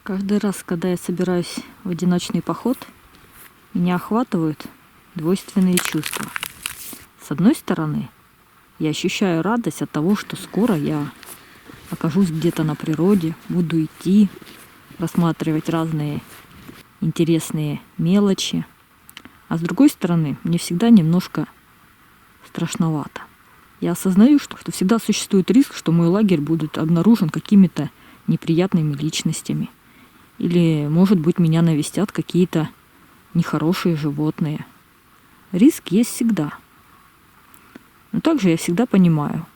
Каждый раз, когда я собираюсь в одиночный поход, меня охватывают двойственные чувства. С одной стороны, я ощущаю радость от того, что скоро я окажусь где-то на природе, буду идти, рассматривать разные интересные мелочи. А с другой стороны, мне всегда немножко страшновато. Я осознаю, что всегда существует риск, что мой лагерь будет обнаружен какими-то неприятными личностями. Или, может быть, меня навестят какие-то нехорошие животные. Риск есть всегда. Но также я всегда понимаю,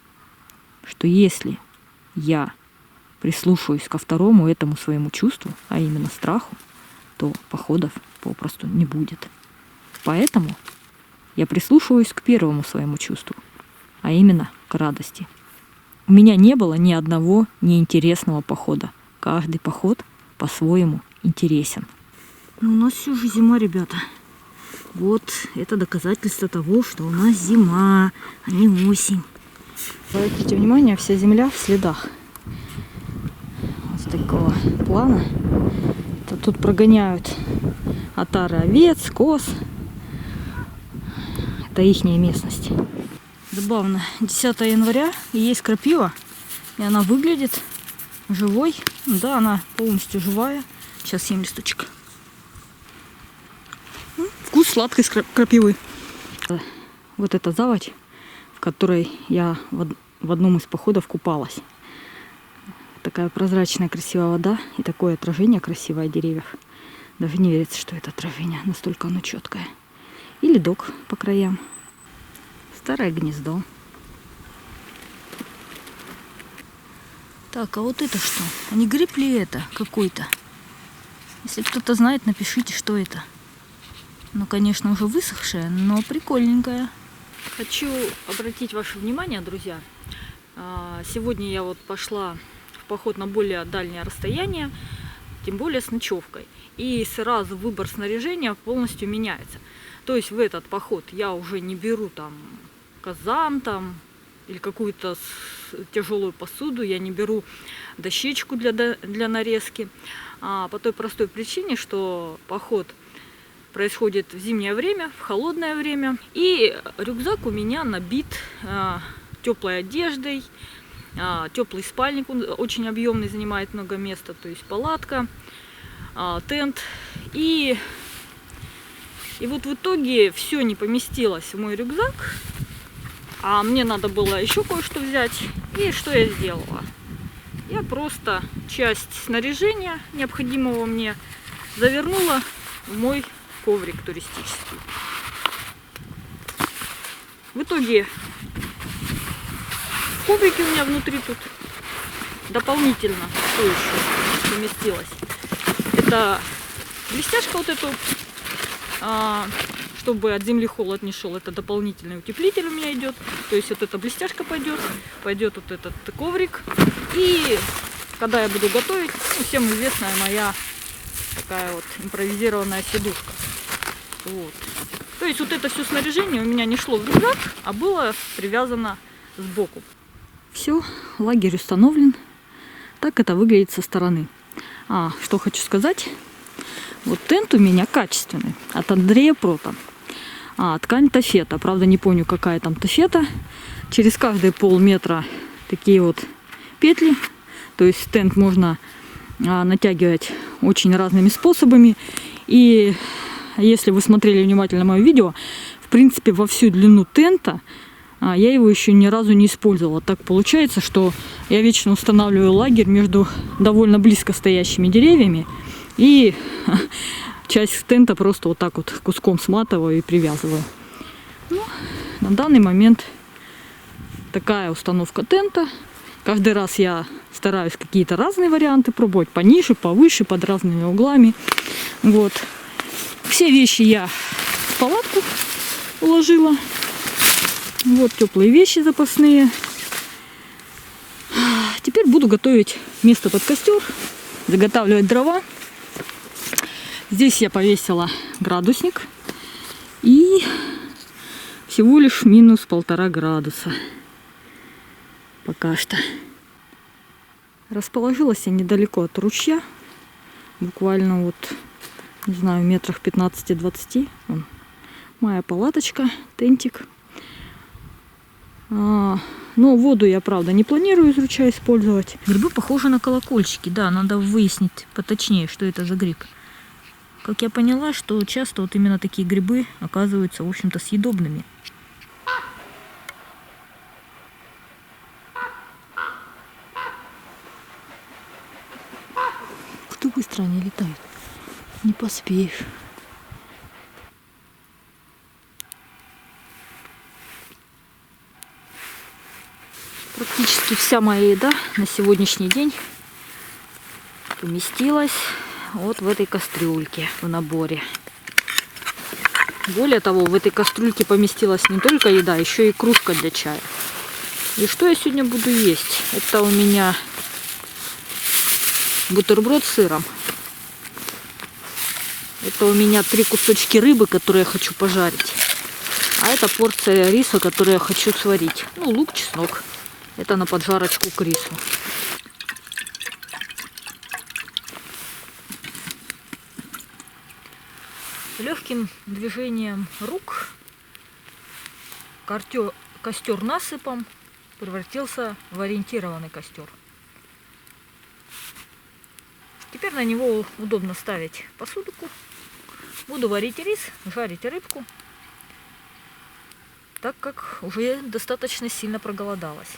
что если я прислушаюсь ко второму этому своему чувству, а именно страху, то походов попросту не будет. Поэтому я прислушиваюсь к первому своему чувству, а именно к радости. У меня не было ни одного неинтересного похода. Каждый поход по-своему интересен. Но у нас все же зима, ребята. Вот это доказательство того, что у нас зима, а не осень. Обратите внимание, вся земля в следах. Вот с такого плана. Тут прогоняют отары овец, коз. Это ихняя местность. Забавно, 10 января и есть крапива, и она выглядит живой. Да, она полностью живая. Сейчас съем листочек. Вкус сладкой крапивы. Вот эта заводь, в которой я в одном из походов купалась. Такая прозрачная красивая вода и такое отражение красивое деревьев. Даже не верится, что это отражение, настолько оно четкое. И ледок по краям. Старое гнездо. Так, а вот это что? А не гриб ли это какой-то? Если кто-то знает, напишите, что это. Ну, конечно, уже высохшее, но прикольненькое. Хочу обратить ваше внимание, друзья. Сегодня я вот пошла в поход на более дальнее расстояние, тем более с ночевкой. И сразу выбор снаряжения полностью меняется. То есть в этот поход я уже не беру там казан там или какую-то тяжелую посуду, я не беру дощечку для нарезки. По той простой причине, что поход происходит в зимнее время, в холодное время. И рюкзак у меня набит теплой одеждой, теплый спальник, он очень объемный, занимает много места, то есть палатка, тент. И вот в итоге все не поместилось в мой рюкзак, а мне надо было еще кое-что взять. И что я сделала? Я просто часть снаряжения, необходимого мне, завернула в мой коврик туристический. В итоге в коврике у меня внутри тут дополнительно что еще поместилось. Это блестяшка вот эту, чтобы от земли холод не шел, это дополнительный утеплитель у меня идет. То есть вот эта блестяшка пойдет вот этот коврик. И когда я буду готовить, всем известная моя такая вот импровизированная сидушка. Вот. То есть вот это все снаряжение у меня не шло в рюкзак, а было привязано сбоку. Все, лагерь установлен. Так это выглядит со стороны. Что хочу сказать. Вот тент у меня качественный, от Андрея Прота. Ткань тафета. Правда, не помню, какая там тафета. Через каждые полметра такие вот петли. То есть тент можно натягивать очень разными способами. И если вы смотрели внимательно мое видео, в принципе, во всю длину тента я его еще ни разу не использовала. Так получается, что я вечно устанавливаю лагерь между довольно близко стоящими деревьями. И часть тента просто вот так вот куском сматываю и привязываю. Ну, на данный момент такая установка тента. Каждый раз я стараюсь какие-то разные варианты пробовать. Пониже, повыше, под разными углами. Вот. Все вещи я в палатку уложила. Вот теплые вещи запасные. Теперь буду готовить место под костер. Заготавливать дрова. Здесь я повесила градусник. И всего лишь минус 1,5 градуса. Пока что. Расположилась я недалеко от ручья. буквально вот, не знаю, метрах 15-20. Моя палаточка, тентик. Но воду я, правда, не планирую из ручья использовать. Грибы похожи на колокольчики. Да, надо выяснить поточнее, что это за гриб. Как я поняла, что часто вот именно такие грибы оказываются, в общем-то, съедобными. Ух ты, быстро они летают. Не поспеешь. Практически вся моя еда на сегодняшний день поместилась вот в этой кастрюльке в наборе. Более того, в этой кастрюльке поместилась не только еда, еще и кружка для чая. И что я сегодня буду есть? Это у меня бутерброд с сыром. Это у меня 3 кусочки рыбы, которые я хочу пожарить. А это порция риса, которую я хочу сварить. Ну, лук, чеснок. Это на поджарочку к рису. Легким движением рук костер насыпом превратился в ориентированный костер. Теперь на него удобно ставить посудку. Буду варить рис, жарить рыбку, так как уже достаточно сильно проголодалась.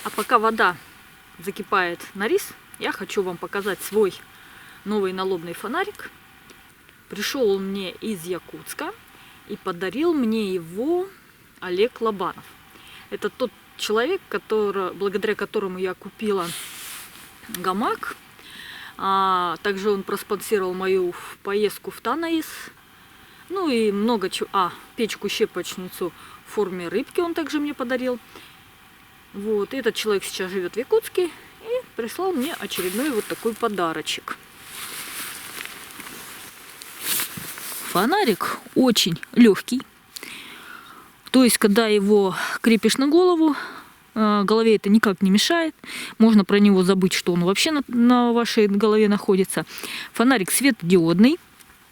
А пока вода закипает на рис, я хочу вам показать свой новый налобный фонарик. Пришел он мне из Якутска и подарил мне его Олег Лобанов. Это тот человек, благодаря которому я купила гамак. Также он проспонсировал мою поездку в Танаис. Ну и много чего. Печку-щепочницу в форме рыбки он также мне подарил. Вот, этот человек сейчас живет в Якутске и прислал мне очередной вот такой подарочек. Фонарик очень легкий. То есть, когда его крепишь на голову, голове это никак не мешает. Можно про него забыть, что он вообще на вашей голове находится. Фонарик светодиодный.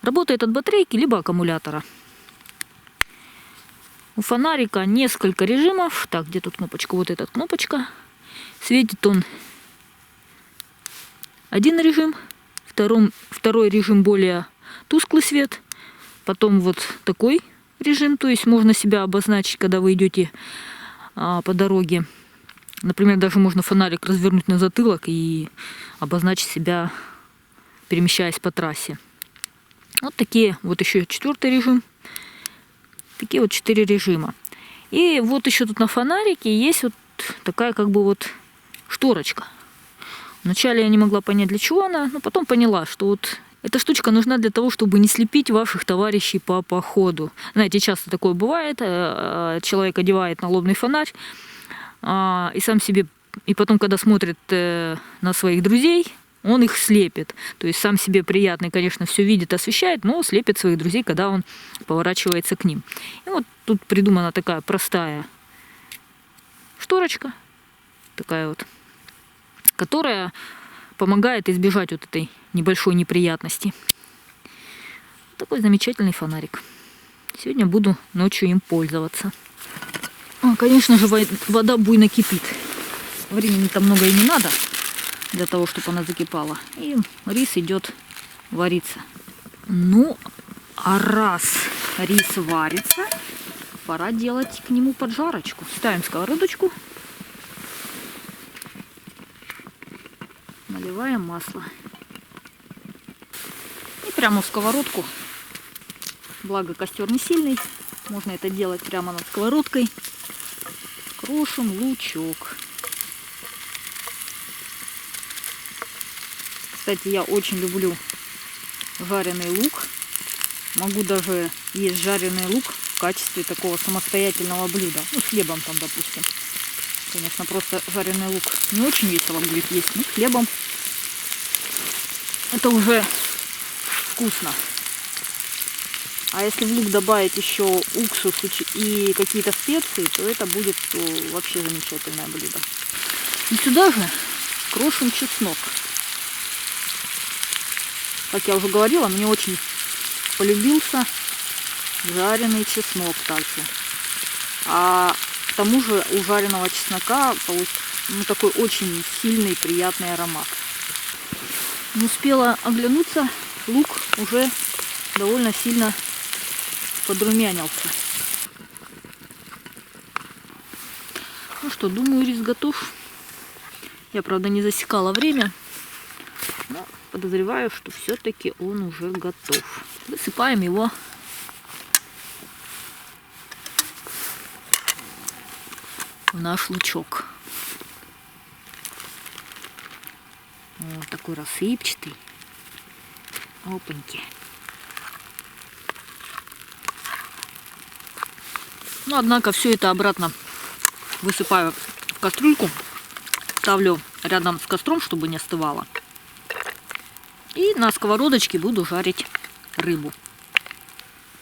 Работает от батарейки либо аккумулятора. У фонарика несколько режимов. Так, где тут кнопочка? Вот эта кнопочка. Светит он один режим. Второй режим более тусклый свет. Потом вот такой режим. То есть можно себя обозначить, когда вы идете по дороге. Например, даже можно фонарик развернуть на затылок и обозначить себя, перемещаясь по трассе. Вот такие. Вот еще 4-й режим. Такие вот 4 режима. И вот еще тут на фонарике есть вот такая как бы вот шторочка. Вначале я не могла понять, для чего она, но потом поняла, что вот эта штучка нужна для того, чтобы не слепить ваших товарищей по походу. Знаете, часто такое бывает. Человек одевает налобный фонарь и сам себе, и потом, когда смотрит на своих друзей, он их слепит. То есть сам себе приятный, конечно, все видит, освещает, но слепит своих друзей, когда он поворачивается к ним. И вот тут придумана такая простая шторочка, такая вот, которая помогает избежать вот этой небольшой неприятности. Такой замечательный фонарик. Сегодня буду ночью им пользоваться. Конечно же, вода буйно кипит. Времени там много и не надо для того, чтобы она закипала. И рис идет вариться. Ну, а раз рис варится, пора делать к нему поджарочку. Ставим сковородочку. Наливаем масло. И прямо в сковородку. Благо костер не сильный. Можно это делать прямо над сковородкой. Крошим лучок. Кстати, я очень люблю жареный лук. Могу даже есть жареный лук в качестве такого самостоятельного блюда. Ну, с хлебом там, допустим. Конечно, просто жареный лук не очень весело будет есть, но с хлебом это уже вкусно. А если в лук добавить еще уксус и какие-то специи, то это будет вообще замечательное блюдо. И сюда же крошим чеснок. как я уже говорила, мне очень полюбился жареный чеснок также. А к тому же у жареного чеснока такой очень сильный приятный аромат. Не успела оглянуться, лук уже довольно сильно подрумянился. Ну что, думаю, рис готов. Я, правда, не засекала время, но подозреваю, что все-таки он уже готов. Высыпаем его в наш лучок. Вот такой рассыпчатый. Опаньки. Ну, однако, все это обратно высыпаю в кастрюльку. Ставлю рядом с костром, чтобы не остывало. И на сковородочке буду жарить рыбу.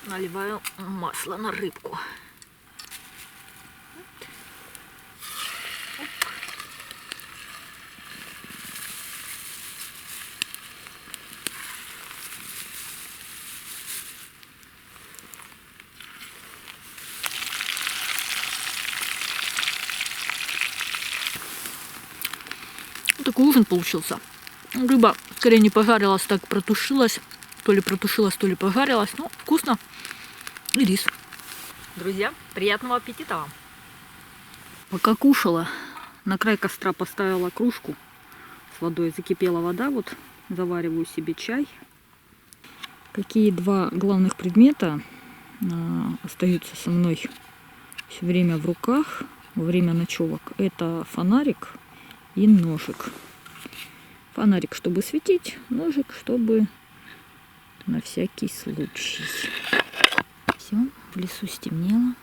Наливаю масло на рыбку. Такой ужин получился. Рыба скорее не пожарилась, так протушилась. То ли протушилась, то ли пожарилась. Но вкусно. И рис. Друзья, приятного аппетита вам. Пока кушала, на край костра поставила кружку с водой. Закипела вода. Вот завариваю себе чай. Какие два главных предмета остаются со мной все время в руках во время ночевок? Это фонарик и ножик. Фонарик, чтобы светить, ножик, чтобы на всякий случай. Все, в лесу стемнело,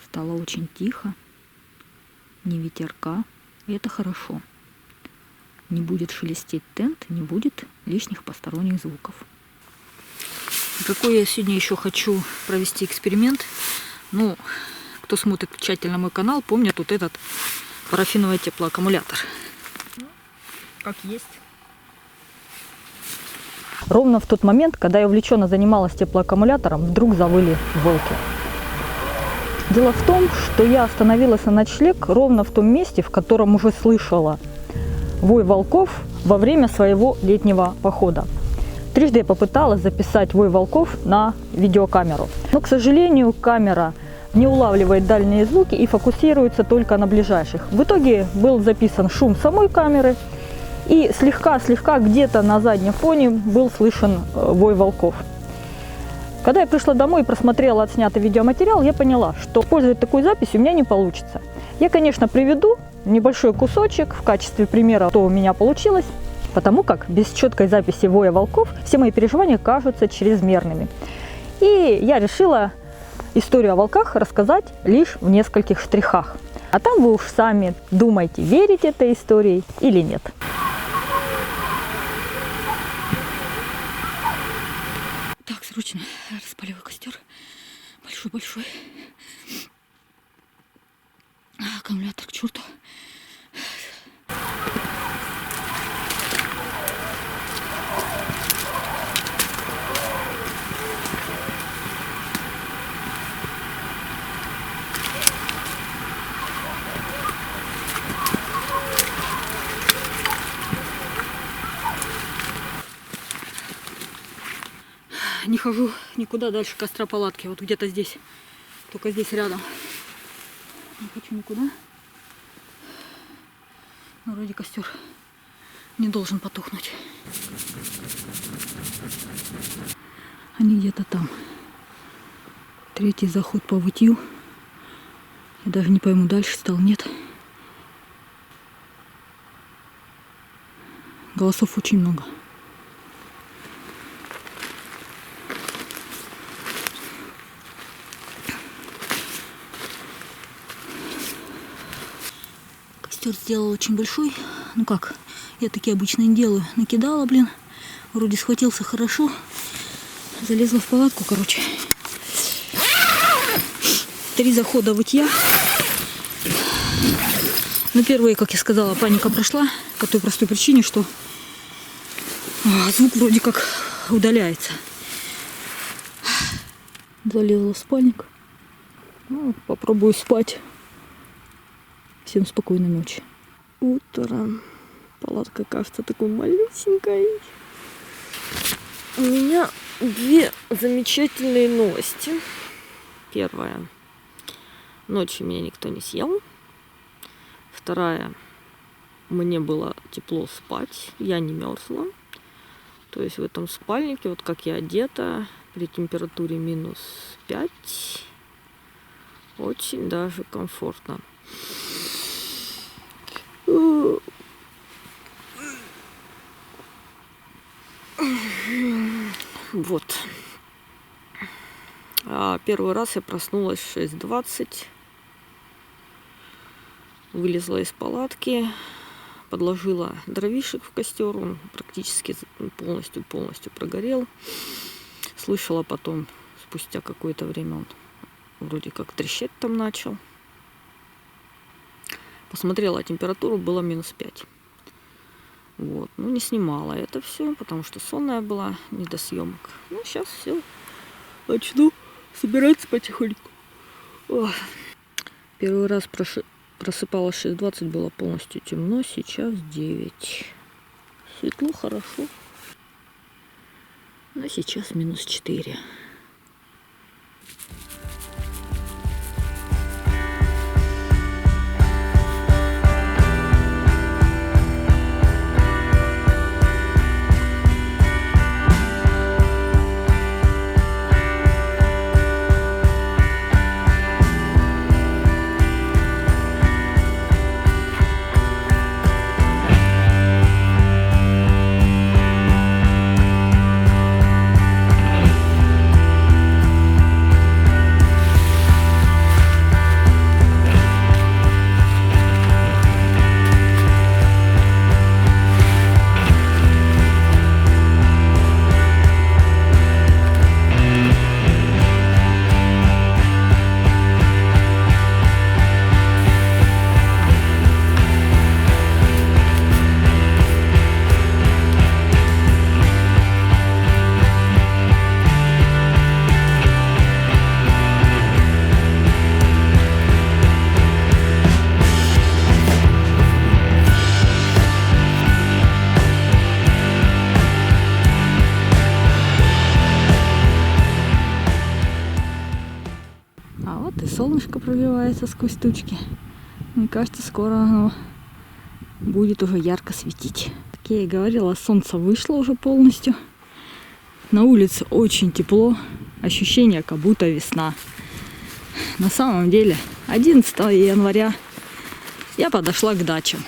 стало очень тихо, ни ветерка, и это хорошо. Не будет шелестеть тент, не будет лишних посторонних звуков. Какой я сегодня еще хочу провести эксперимент. Ну, кто смотрит тщательно мой канал, помнит вот этот парафиновый теплоаккумулятор. Как есть. Ровно в тот момент, когда я увлеченно занималась теплоаккумулятором, вдруг завыли волки. Дело в том, что я остановилась на ночлег ровно в том месте, в котором уже слышала вой волков во время своего летнего похода. Трижды я попыталась записать вой волков на видеокамеру. Но, к сожалению, камера не улавливает дальние звуки и фокусируется только на ближайших. В итоге был записан шум самой камеры, и слегка где-то на заднем фоне был слышен вой волков. Когда я пришла домой и просмотрела отснятый видеоматериал, я поняла, что использовать такую запись у меня не получится. Я, конечно, приведу небольшой кусочек в качестве примера, что у меня получилось, потому как без четкой записи воя волков все мои переживания кажутся чрезмерными. И я решила историю о волках рассказать лишь в нескольких штрихах. А там вы уж сами думайте, верить этой истории или нет. Так, срочно распаливаю костер. Большой-большой. Аккумулятор к черту. Не хожу никуда дальше костра палатки. Вот где-то здесь. Только здесь рядом. Не хочу никуда. Но вроде костер не должен потухнуть. Они где-то там. Третий заход по вытью. Я даже не пойму, дальше стал, нет. Голосов очень много. Костер сделал очень большой. Ну как, я такие обычно не делаю. Накидала, блин. Вроде схватился хорошо. Залезла в палатку, короче. 3 захода вытья. Но первые, как я сказала, паника прошла. По той простой причине, что Звук вроде как удаляется. Залезла в спальник. Ну, попробую спать. Всем спокойной ночи. Утром. Палатка кажется такой малюсенькой. У меня две замечательные новости. Первая. Ночью меня никто не съел. Вторая. Мне было тепло спать. Я не мерзла. То есть в этом спальнике, вот как я одета, при температуре -5, очень даже комфортно. Вот. Первый раз я проснулась в 6:20. Вылезла из палатки. Подложила дровишек в костер. Он практически полностью прогорел. Слышала потом, спустя какое-то время, он вроде как трещать там начал. Посмотрела температуру, было -5. Вот. Ну, не снимала это все, потому что сонная была, не до съемок. Ну, сейчас все. Начну собираться потихоньку. Первый раз просыпалась в 6:20, было полностью темно. Сейчас 9. Светло, хорошо. Но сейчас -4. Солнышко пробивается сквозь тучки. Мне кажется, скоро оно будет уже ярко светить. Как я и говорила, солнце вышло уже полностью. На улице очень тепло. Ощущение, как будто весна. На самом деле, 11 января я подошла к дачам.